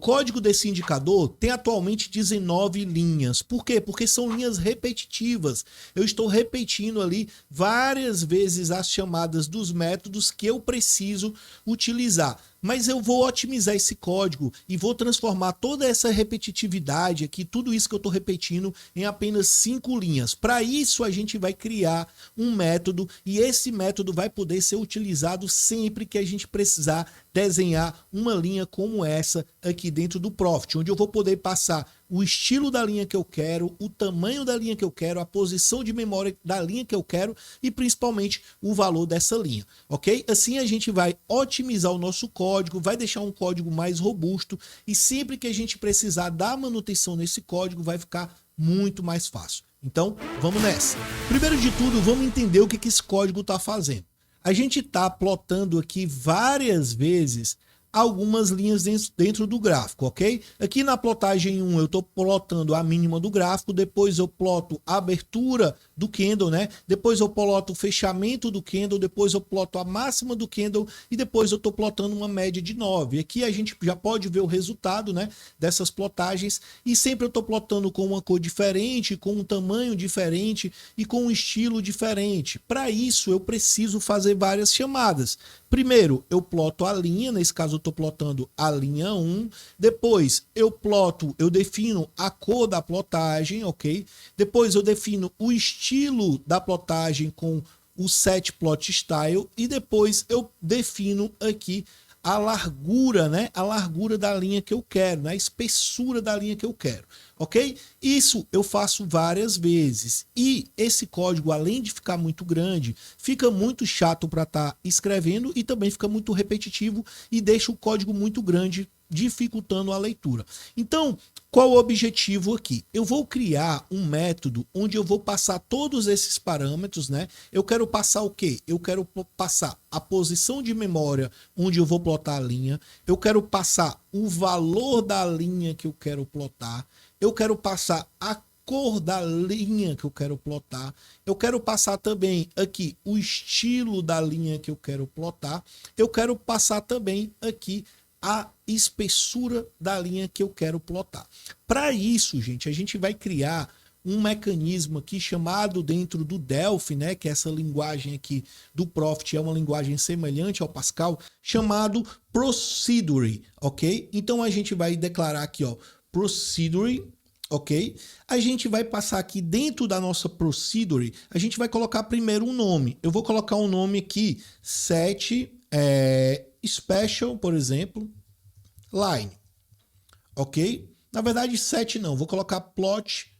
código desse indicador tem atualmente 19 linhas. Por quê? Porque são linhas repetitivas. Eu estou repetindo ali várias vezes as chamadas dos métodos que eu preciso utilizar. Mas eu vou otimizar esse código e vou transformar toda essa repetitividade aqui, tudo isso que eu estou repetindo, em apenas 5 linhas. Para isso, a gente vai criar um método e esse método vai poder ser utilizado sempre que a gente precisar desenhar uma linha como essa aqui dentro do Profit, onde eu vou poder passar o estilo da linha que eu quero, o tamanho da linha que eu quero, a posição de memória da linha que eu quero e principalmente o valor dessa linha, ok? Assim a gente vai otimizar o nosso código, vai deixar um código mais robusto e sempre que a gente precisar dar manutenção nesse código vai ficar muito mais fácil. Então, vamos nessa. Primeiro de tudo, vamos entender o que esse código está fazendo. A gente está plotando aqui várias vezes algumas linhas dentro do gráfico, ok? Aqui na plotagem 1 eu estou plotando a mínima do gráfico, depois eu ploto a abertura do candle, né? Depois eu ploto o fechamento do candle, depois eu ploto a máxima do candle e depois eu estou plotando uma média de 9. Aqui a gente já pode ver o resultado, né, dessas plotagens e sempre eu estou plotando com uma cor diferente, com um tamanho diferente e com um estilo diferente. Para isso eu preciso fazer várias chamadas. Primeiro, eu ploto a linha, nesse caso eu estou plotando a linha 1, depois eu defino a cor da plotagem, ok? Depois eu defino o estilo da plotagem com o set plot style e depois eu defino aqui a largura, né? A largura da linha que eu quero, né? A espessura da linha que eu quero, ok? Isso eu faço várias vezes e esse código, além de ficar muito grande, fica muito chato para estar escrevendo e também fica muito repetitivo e deixa o código muito grande, dificultando a leitura. Então, qual o objetivo aqui? Eu vou criar um método onde eu vou passar todos esses parâmetros, né? Eu quero passar o quê? Eu quero passar a posição de memória onde eu vou plotar a linha, eu quero passar o valor da linha que eu quero plotar, eu quero passar a cor da linha que eu quero plotar, eu quero passar também aqui o estilo da linha que eu quero plotar, eu quero passar também aqui a espessura da linha que eu quero plotar. Para isso, gente, a gente vai criar um mecanismo aqui chamado dentro do Delphi, né, que é essa linguagem aqui do Profit, é uma linguagem semelhante ao Pascal, chamado Procedure, ok? Então a gente vai declarar aqui, ó, Procedure, ok? A gente vai passar aqui dentro da nossa Procedure, a gente vai colocar primeiro um nome. Eu vou colocar um nome aqui, set special, por exemplo, line, ok? Na verdade, set não, vou colocar plot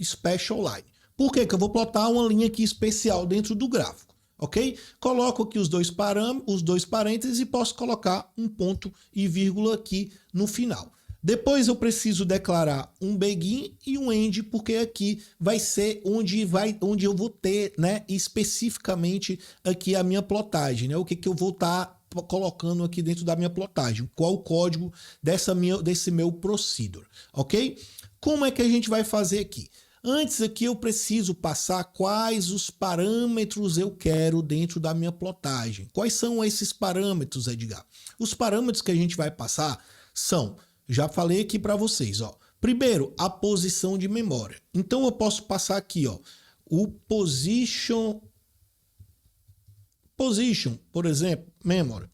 special line. Por quê? Que eu vou plotar uma linha aqui especial dentro do gráfico, ok? Coloco aqui os dois parênteses e posso colocar um ponto e vírgula aqui no final. Depois eu preciso declarar um begin e um end, porque aqui vai ser onde eu vou ter, né, especificamente aqui a minha plotagem, né? O que eu vou estar colocando aqui dentro da minha plotagem, qual o código desse meu procedure, ok? Como é que a gente vai fazer aqui? Antes aqui eu preciso passar quais os parâmetros eu quero dentro da minha plotagem. Quais são esses parâmetros, Edgar? Os parâmetros que a gente vai passar são, já falei aqui para vocês, ó. Primeiro, a posição de memória. Então eu posso passar aqui, ó, o position, por exemplo, memory.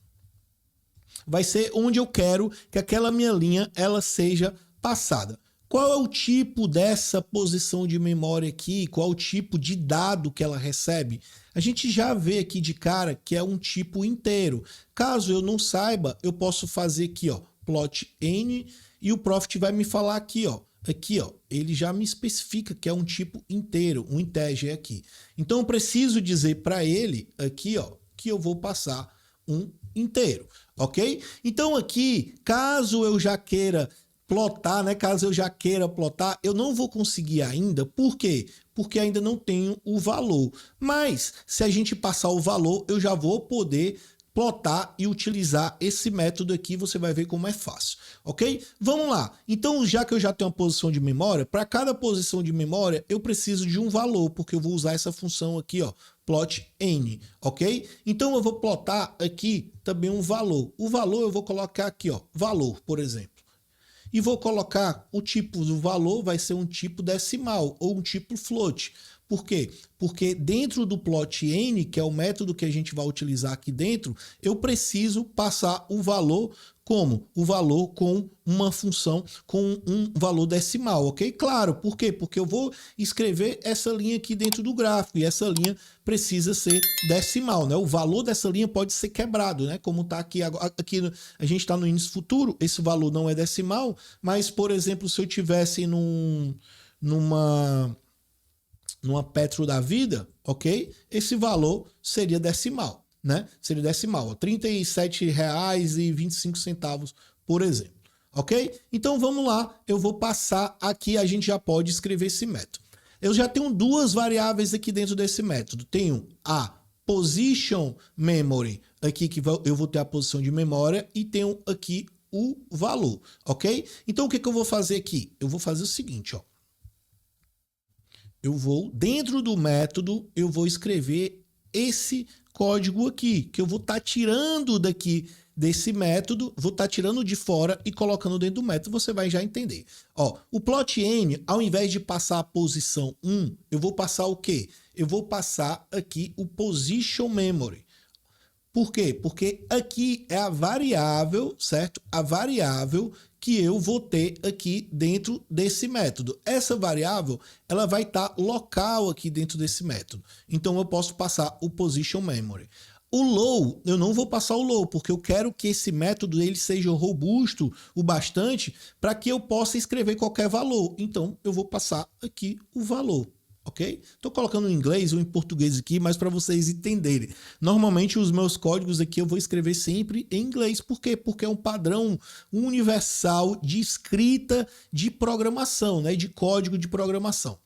Vai ser onde eu quero que aquela minha linha ela seja passada. Qual é o tipo dessa posição de memória aqui? Qual é o tipo de dado que ela recebe? A gente já vê aqui de cara que é um tipo inteiro. Caso eu não saiba, eu posso fazer aqui, ó, plot n e o Profit vai me falar aqui, ó. Aqui, ó, ele já me especifica que é um tipo inteiro, um integer aqui. Então eu preciso dizer para ele aqui, ó, que eu vou passar um inteiro, ok? Então aqui, caso eu já queira plotar, né? Caso eu já queira plotar, eu não vou conseguir ainda. Por quê? Porque ainda não tenho o valor. Mas se a gente passar o valor, eu já vou poder plotar e utilizar esse método aqui, você vai ver como é fácil, ok? Vamos lá. Então, já que eu já tenho uma posição de memória, para cada posição de memória, eu preciso de um valor, porque eu vou usar essa função aqui, ó, plot n, ok? Então, eu vou plotar aqui também um valor. O valor eu vou colocar aqui, ó, valor, por exemplo. E vou colocar o tipo do valor, vai ser um tipo decimal ou um tipo float. Por quê? Porque dentro do plot n, que é o método que a gente vai utilizar aqui dentro, eu preciso passar o valor como? O valor com uma função, com um valor decimal, ok? Claro, por quê? Porque eu vou escrever essa linha aqui dentro do gráfico e essa linha precisa ser decimal, né? O valor dessa linha pode ser quebrado, né? Como está aqui, aqui a gente está no índice futuro, esse valor não é decimal, mas, por exemplo, se eu tivesse numa Petro da vida, ok? Esse valor seria decimal, né? Seria decimal, R$ 37,25, por exemplo, ok? Então vamos lá, eu vou passar aqui, a gente já pode escrever esse método. Eu já tenho duas variáveis aqui dentro desse método. Tenho a position memory, aqui que eu vou ter a posição de memória, e tenho aqui o valor, ok? Então o que eu vou fazer aqui? Eu vou fazer o seguinte, ó. Eu vou, dentro do método, eu vou escrever esse código aqui, que eu vou estar tirando daqui desse método, vou estar tirando de fora e colocando dentro do método, você vai já entender. Ó, o plot n, ao invés de passar a posição 1, eu vou passar o quê? Eu vou passar aqui o position memory. Por quê? Porque aqui é a variável, certo? A variável que eu vou ter aqui dentro desse método. Essa variável, ela vai estar local aqui dentro desse método. Então, eu posso passar o position memory. O low, eu não vou passar o low, porque eu quero que esse método ele seja robusto o bastante para que eu possa escrever qualquer valor. Então, eu vou passar aqui o valor. Ok? Estou colocando em inglês ou em português aqui, mas para vocês entenderem. Normalmente os meus códigos aqui eu vou escrever sempre em inglês. Por quê? Porque é um padrão universal de escrita de programação, né? De código de programação,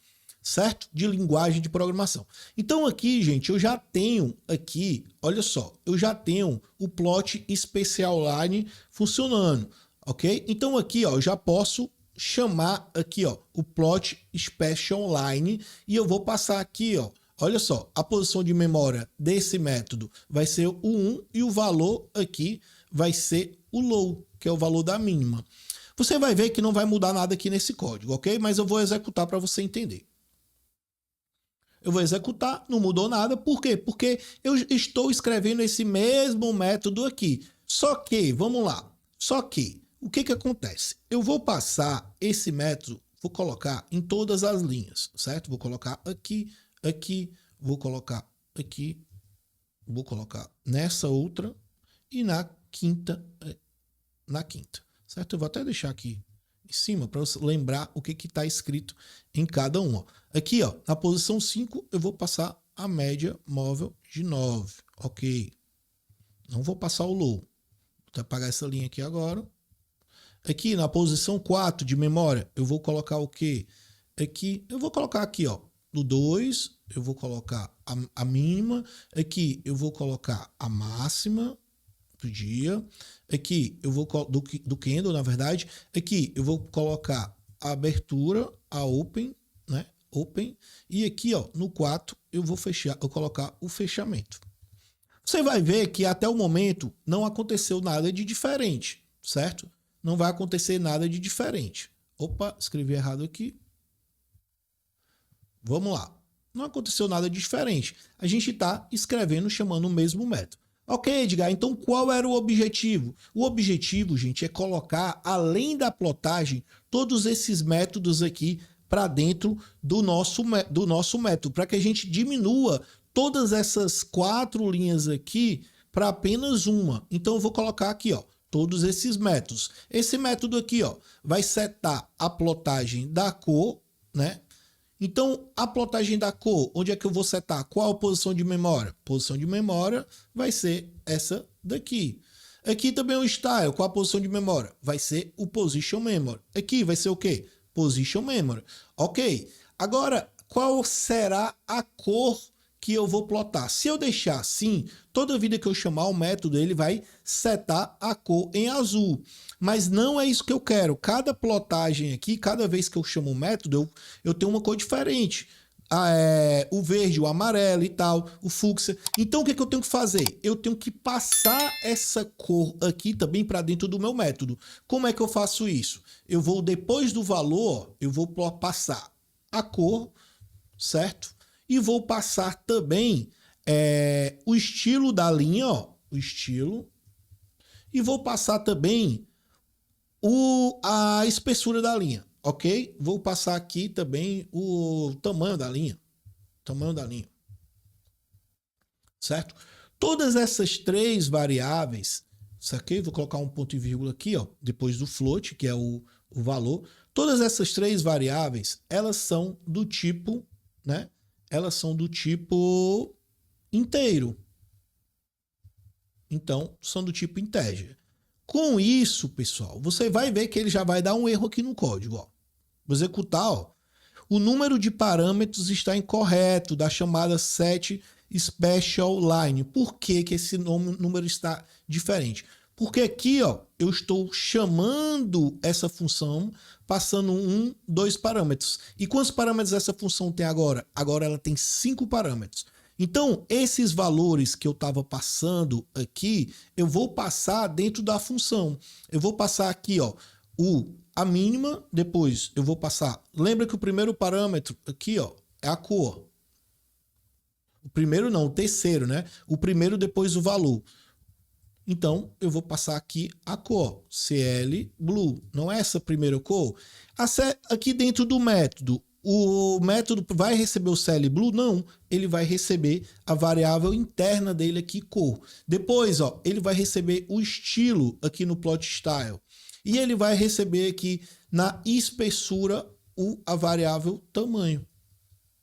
certo? De linguagem de programação. Então aqui, gente, eu já tenho aqui, olha só, eu já tenho o plot special line funcionando, ok? Então aqui, ó, eu já posso chamar aqui, ó, o plot special line e eu vou passar aqui, ó, olha só, a posição de memória desse método vai ser o 1 e o valor aqui vai ser o low, que é o valor da mínima. Você vai ver que não vai mudar nada aqui nesse código, ok? Mas eu vou executar para você entender. Eu vou executar, não mudou nada. Por quê? Porque eu estou escrevendo esse mesmo método aqui. Só que, vamos lá, o que acontece? Eu vou passar esse método, vou colocar em todas as linhas, certo? Vou colocar aqui, aqui, vou colocar aqui, vou colocar nessa outra e na quinta, certo? Eu vou até deixar aqui em cima para você lembrar o que está escrito em cada uma. Aqui, ó, na posição 5, eu vou passar a média móvel de 9, ok? Não vou passar o low. Vou apagar essa linha aqui agora. Aqui na posição 4 de memória, eu vou colocar o quê? Aqui, eu vou colocar aqui, ó, no 2, eu vou colocar a mínima. Aqui, eu vou colocar a máxima do dia. Aqui, eu vou do candle, na verdade. Aqui, eu vou colocar a abertura, a open, né? Open. E aqui, ó, no 4, eu vou colocar o fechamento. Você vai ver que até o momento não aconteceu nada de diferente, certo? Não vai acontecer nada de diferente. Opa, escrevi errado aqui. Vamos lá. Não aconteceu nada de diferente. A gente está escrevendo, chamando o mesmo método. Ok, Edgar, então qual era o objetivo? O objetivo, gente, é colocar, além da plotagem, todos esses métodos aqui para dentro do nosso método, para que a gente diminua todas essas 4 linhas aqui para apenas uma. Então eu vou colocar aqui, ó, todos esses métodos. Esse método aqui, ó, vai setar a plotagem da cor, né? Então, a plotagem da cor, onde é que eu vou setar? Qual a posição de memória? Posição de memória vai ser essa daqui. Aqui também o style, qual a posição de memória? Vai ser o position memory. Aqui vai ser o quê? Position memory. Ok. Agora, qual será a cor que eu vou plotar. Se eu deixar assim, toda vida que eu chamar o método, ele vai setar a cor em azul. Mas não é isso que eu quero. Cada plotagem aqui, cada vez que eu chamo o método, eu tenho uma cor diferente. O verde, o amarelo e tal, o fúcsia. Então, o que eu tenho que fazer? Eu tenho que passar essa cor aqui também para dentro do meu método. Como é que eu faço isso? Eu vou, depois do valor, eu vou passar a cor, certo? E vou passar também o estilo da linha, ó, o estilo. E vou passar também a espessura da linha. Ok? Vou passar aqui também o tamanho da linha. Tamanho da linha. Certo? Todas essas três variáveis, saquei? Vou colocar um ponto e vírgula aqui, ó, depois do float, que é o valor. Todas essas três variáveis, elas são do tipo, né? Elas são do tipo inteiro. Então, são do tipo integer. Com isso, pessoal, você vai ver que ele já vai dar um erro aqui no código, ó. Vou executar, ó. O número de parâmetros está incorreto da chamada set special line. Por que esse número está diferente? Porque aqui, ó, eu estou chamando essa função passando 1, 2 parâmetros. E quantos parâmetros essa função tem agora? Agora ela tem 5 parâmetros. Então, esses valores que eu estava passando aqui, eu vou passar dentro da função. Eu vou passar aqui, ó, a mínima, depois eu vou passar. Lembra que o primeiro parâmetro aqui, ó, é a cor. O primeiro não, o terceiro, né? O primeiro depois o valor. Então, eu vou passar aqui a cor, CL Blue. Não é essa primeira cor? Aqui dentro do método, o método vai receber o CL Blue? Não, ele vai receber a variável interna dele aqui, cor. Depois, ó, ele vai receber o estilo aqui no plot style. E ele vai receber aqui na espessura a variável tamanho.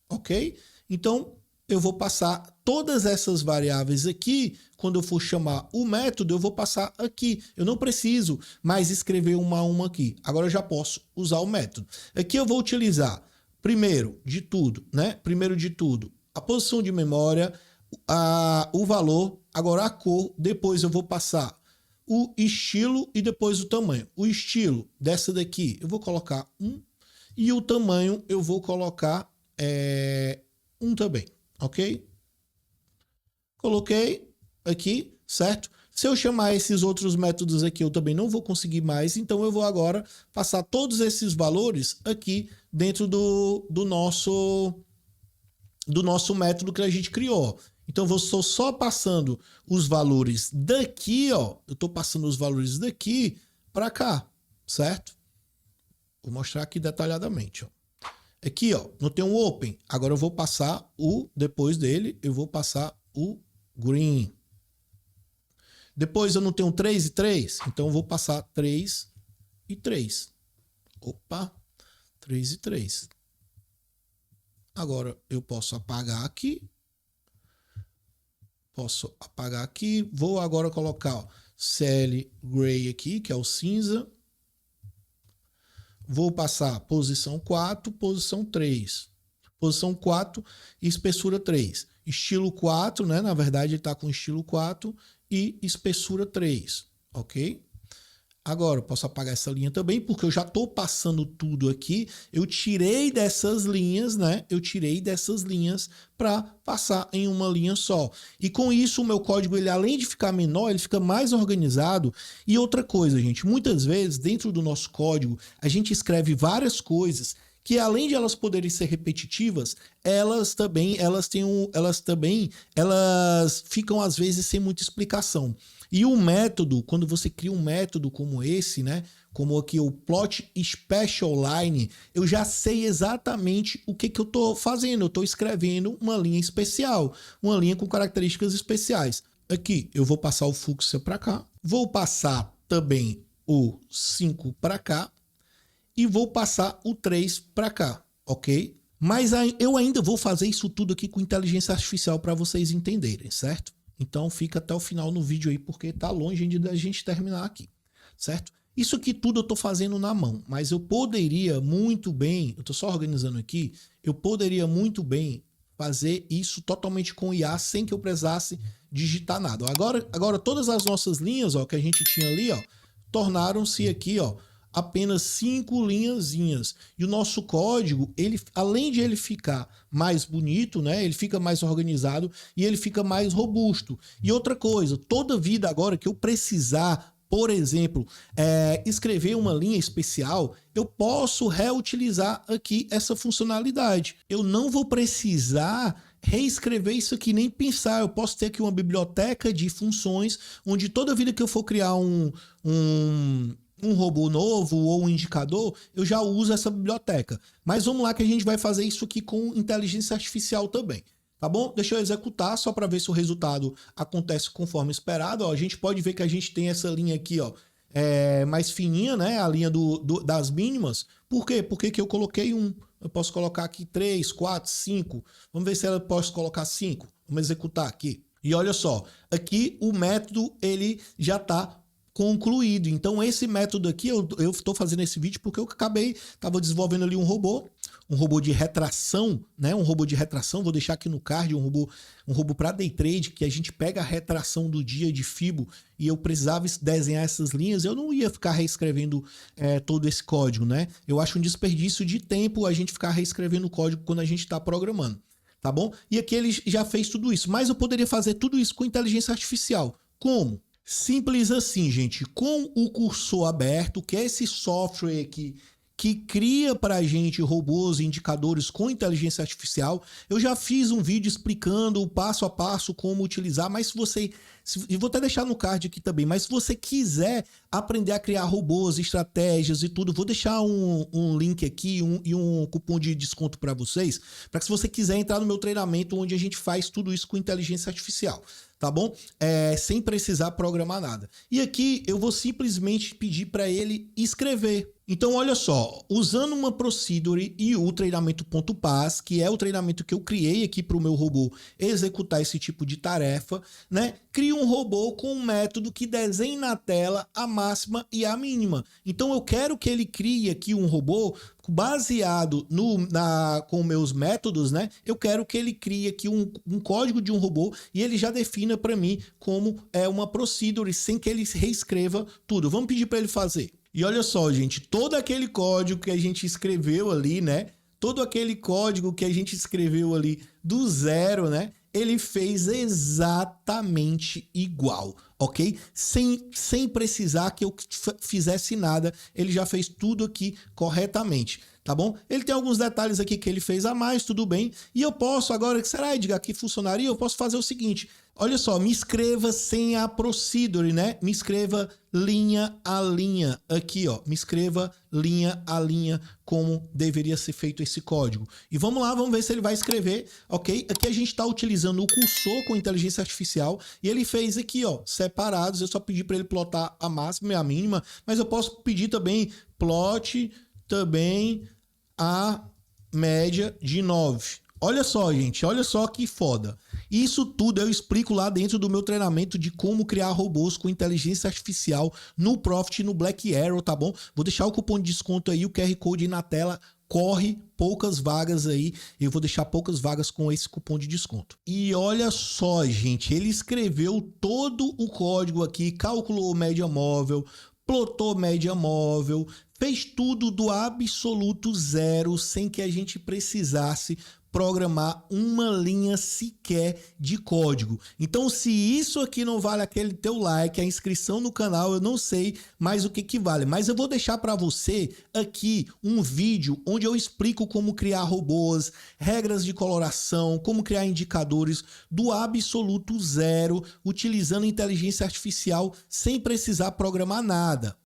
Ok? Então, eu vou passar todas essas variáveis aqui. Quando eu for chamar o método, eu vou passar aqui. Eu não preciso mais escrever uma a uma aqui. Agora eu já posso usar o método. Aqui eu vou utilizar, primeiro de tudo, né? Primeiro de tudo, a posição de memória, o valor, agora a cor. Depois eu vou passar o estilo e depois o tamanho. O estilo dessa daqui eu vou colocar 1 e o tamanho eu vou colocar 1 também, ok? Coloquei aqui, certo? Se eu chamar esses outros métodos aqui, eu também não vou conseguir mais, então eu vou agora passar todos esses valores aqui dentro do nosso método que a gente criou. Então, eu estou só passando os valores daqui, ó. Eu estou passando os valores daqui para cá, certo? Vou mostrar aqui detalhadamente, ó. Aqui, ó, não tem um open. Agora eu vou passar depois dele, eu vou passar o green. Depois eu não tenho 3 e 3, então eu vou passar 3 e 3. Opa, 3 e 3. Agora eu posso apagar aqui. Posso apagar aqui. Vou agora colocar, ó, CL Gray aqui, que é o cinza. Vou passar posição 4, posição 3. Posição 4 e espessura 3. Estilo 4, né? Na verdade, ele está com estilo 4 e espessura 3. Ok? Agora, eu posso apagar essa linha também, porque eu já estou passando tudo aqui. Eu tirei dessas linhas, né? Eu tirei dessas linhas para passar em uma linha só. E com isso, o meu código, ele além de ficar menor, ele fica mais organizado. E outra coisa, gente, muitas vezes, dentro do nosso código, a gente escreve várias coisas que, além de elas poderem ser repetitivas, elas ficam, às vezes, sem muita explicação. E o método, quando você cria um método como esse, né, como aqui o plot special line, eu já sei exatamente o que eu estou fazendo. Eu estou escrevendo uma linha especial, uma linha com características especiais. Aqui eu vou passar o fúcsia para cá, vou passar também o 5 para cá e vou passar o 3 para cá, ok? Mas eu ainda vou fazer isso tudo aqui com inteligência artificial para vocês entenderem, certo? Então fica até o final no vídeo aí, porque tá longe ainda da gente terminar aqui, certo? Isso aqui tudo eu tô fazendo na mão, mas eu poderia muito bem, eu tô só organizando aqui, eu poderia muito bem fazer isso totalmente com IA sem que eu precisasse digitar nada. Agora todas as nossas linhas, ó, que a gente tinha ali, ó, tornaram-se aqui, ó, apenas 5 linhazinhas. E o nosso código, ele, além de ele ficar mais bonito, né, ele fica mais organizado e ele fica mais robusto. E outra coisa, toda vida agora que eu precisar, por exemplo, escrever uma linha especial, eu posso reutilizar aqui essa funcionalidade. Eu não vou precisar reescrever isso aqui, nem pensar. Eu posso ter aqui uma biblioteca de funções, onde toda vida que eu for criar um robô novo ou um indicador, eu já uso essa biblioteca. Mas vamos lá que a gente vai fazer isso aqui com inteligência artificial também. Tá bom? Deixa eu executar só para ver se o resultado acontece conforme esperado. Ó, a gente pode ver que a gente tem essa linha aqui, ó, mais fininha, né? A linha das mínimas. Por quê? Porque que eu coloquei 1. Eu posso colocar aqui 3, 4, 5. Vamos ver se eu posso colocar 5. Vamos executar aqui. E olha só, aqui o método ele já está concluído. Então esse método aqui, eu estou fazendo esse vídeo porque eu estava desenvolvendo ali um robô de retração, né? Um robô de retração, vou deixar aqui no card um robô para day trade, que a gente pega a retração do dia de FIBO e eu precisava desenhar essas linhas, eu não ia ficar reescrevendo todo esse código, né? Eu acho um desperdício de tempo a gente ficar reescrevendo o código quando a gente está programando, tá bom? E aqui ele já fez tudo isso, mas eu poderia fazer tudo isso com inteligência artificial. Como? Simples assim, gente, com o cursor aberto, que é esse software aqui que cria para a gente robôs e indicadores com inteligência artificial. Eu já fiz um vídeo explicando o passo a passo como utilizar, mas e vou até deixar no card aqui também, mas se você quiser aprender a criar robôs, estratégias e tudo, vou deixar um link aqui e um cupom de desconto para vocês, para que se você quiser entrar no meu treinamento onde a gente faz tudo isso com inteligência artificial. Tá bom? Sem precisar programar nada. E aqui eu vou simplesmente pedir para ele escrever. Então, olha só, usando uma procedure e o treinamento.paz, que é o treinamento que eu criei aqui para o meu robô executar esse tipo de tarefa, né? Cria um robô com um método que desenhe na tela a máxima e a mínima. Então, eu quero que ele crie aqui um robô baseado com meus métodos, né? Eu quero que ele crie aqui um código de um robô e ele já defina para mim como uma procedure sem que ele reescreva tudo. Vamos pedir para ele fazer. E olha só, gente, todo aquele código que a gente escreveu ali, né? Todo aquele código que a gente escreveu ali do zero, né? Ele fez exatamente igual, ok? Sem precisar que eu fizesse nada, ele já fez tudo aqui corretamente, tá bom? Ele tem alguns detalhes aqui que ele fez a mais, tudo bem. E eu posso agora, será, Edgar, que funcionaria? Eu posso fazer o seguinte, olha só, me escreva sem a procedure, né? Me escreva linha a linha aqui, ó. Me escreva linha a linha como deveria ser feito esse código. E vamos lá, vamos ver se ele vai escrever, ok? Aqui a gente está utilizando o cursor com inteligência artificial e ele fez aqui, ó, separados. Eu só pedi para ele plotar a máxima e a mínima, mas eu posso pedir também plot também a média de 9. Olha só, gente, olha só que foda. Isso tudo eu explico lá dentro do meu treinamento de como criar robôs com inteligência artificial no Profit e no Black Arrow, tá bom? Vou deixar o cupom de desconto aí, o QR Code aí na tela. Corre, poucas vagas aí. Eu vou deixar poucas vagas com esse cupom de desconto. E olha só, gente, ele escreveu todo o código aqui, calculou média móvel, plotou média móvel, fez tudo do absoluto zero, sem que a gente precisasse programar uma linha sequer de código. Então, se isso aqui não vale aquele teu like, a inscrição no canal, eu não sei mais o que vale. Mas eu vou deixar para você aqui um vídeo onde eu explico como criar robôs, regras de coloração, como criar indicadores do absoluto zero, utilizando inteligência artificial sem precisar programar nada.